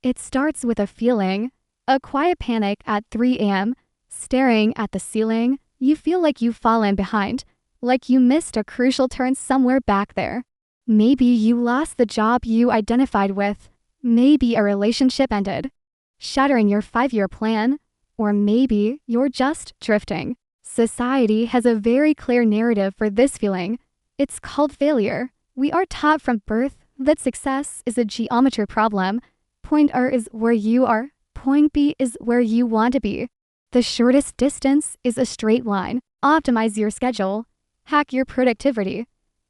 It starts with a feeling, a quiet panic at 3 a.m., staring at the ceiling. You feel like you've fallen behind, like you missed a crucial turn somewhere back there. Maybe you lost the job you identified with. Maybe a relationship ended, shattering your 5-year plan. Or maybe you're just drifting. Society has a very clear narrative for this feeling. It's called failure. We are taught from birth that success is a geometry problem. Point A is where you are. Point B is where you want to be. The shortest distance is a straight line. Optimize your schedule. Hack your productivity.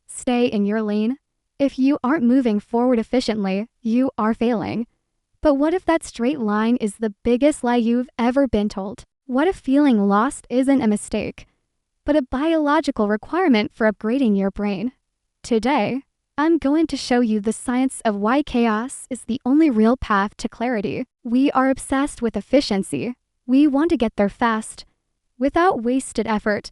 Stay in your lane. If you aren't moving forward efficiently, you are failing. But what if that straight line is the biggest lie you've ever been told? What if feeling lost isn't a mistake, but a biological requirement for upgrading your brain? Today, I'm going to show you the science of why chaos is the only real path to clarity. We are obsessed with efficiency. We want to get there fast, without wasted effort.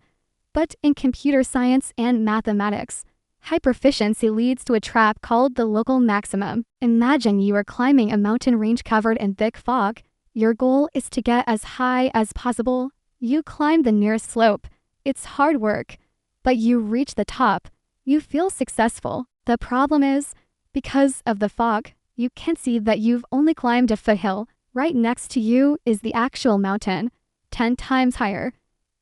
But in computer science and mathematics, hyperefficiency leads to a trap called the local maximum. Imagine you are climbing a mountain range covered in thick fog. Your goal is to get as high as possible. You climb the nearest slope. It's hard work, but you reach the top. You feel successful. The problem is, because of the fog, you can't see that you've only climbed a foothill. Right next to you is the actual mountain, 10 times higher.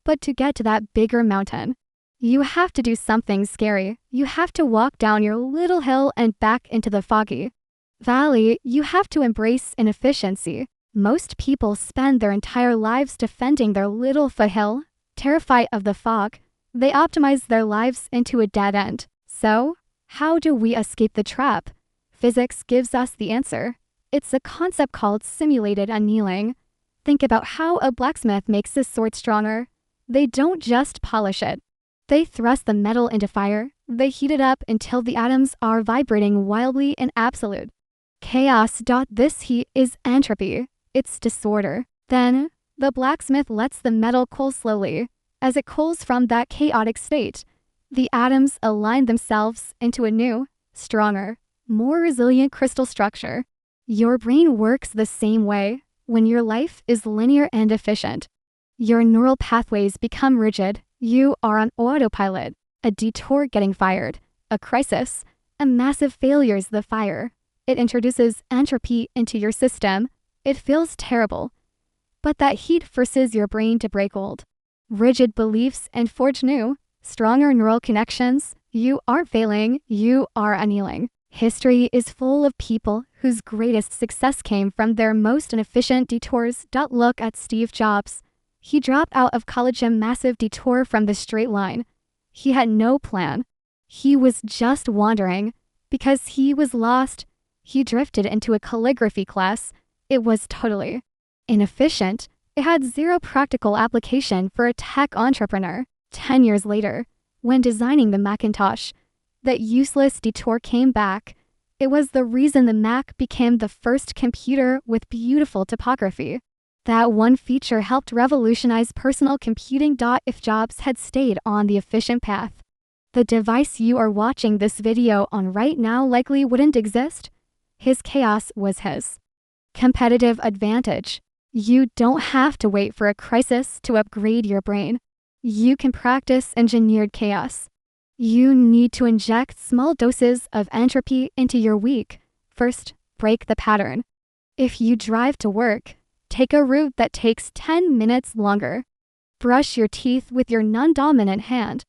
But to get to that bigger mountain, you have to do something scary. You have to walk down your little hill and back into the foggy valley. You have to embrace inefficiency. Most people spend their entire lives defending their little foothill. Terrified of the fog, they optimize their lives into a dead end. So, how do we escape the trap? Physics gives us the answer. It's a concept called simulated annealing. Think about how a blacksmith makes his sword stronger. They don't just polish it. They thrust the metal into fire. They heat it up until the atoms are vibrating wildly in absolute chaos. This heat is entropy. It's disorder. Then, the blacksmith lets the metal cool slowly. As it cools from that chaotic state, the atoms align themselves into a new, stronger, more resilient crystal structure. Your brain works the same way. When your life is linear and efficient, your neural pathways become rigid. You are on autopilot. A detour getting fired, a crisis, a massive failure is the fire. It introduces entropy into your system. It feels terrible. But that heat forces your brain to break old rigid beliefs and forge new, stronger neural connections. You aren't failing, you are annealing. History is full of people whose greatest success came from their most inefficient detours. Look at Steve Jobs. He dropped out of college a massive detour from the straight line. He had no plan. He was just wandering. Because he was lost, he drifted into a calligraphy class. It was totally inefficient. It had zero practical application for a tech entrepreneur. 10 years later, when designing the Macintosh, that useless detour came back. It was the reason the Mac became the first computer with beautiful typography. That one feature helped revolutionize personal computing. If Jobs had stayed on the efficient path, the device you are watching this video on right now likely wouldn't exist. His chaos was his competitive advantage. You don't have to wait for a crisis to upgrade your brain. You can practice engineered chaos. You need to inject small doses of entropy into your week. First, break the pattern. If you drive to work, take a route that takes 10 minutes longer. Brush your teeth with your non-dominant hand.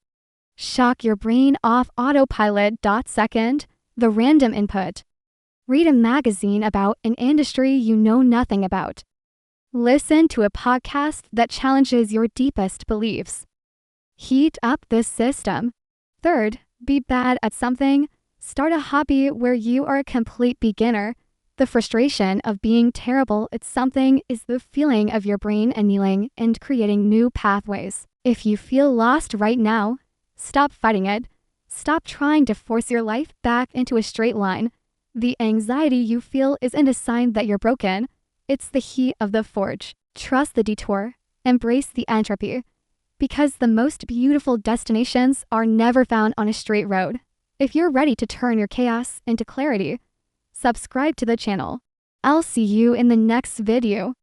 Shock your brain off autopilot. Second, the random input. Read a magazine about an industry you know nothing about. Listen to a podcast that challenges your deepest beliefs. Heat up this system. Third, be bad at something. Start a hobby where you are a complete beginner. The frustration of being terrible at something is the feeling of your brain annealing and creating new pathways. If you feel lost right now, stop fighting it. Stop trying to force your life back into a straight line. The anxiety you feel isn't a sign that you're broken. It's the heat of the forge. Trust the detour. Embrace the entropy. Because the most beautiful destinations are never found on a straight road. If you're ready to turn your chaos into clarity, subscribe to the channel. I'll see you in the next video.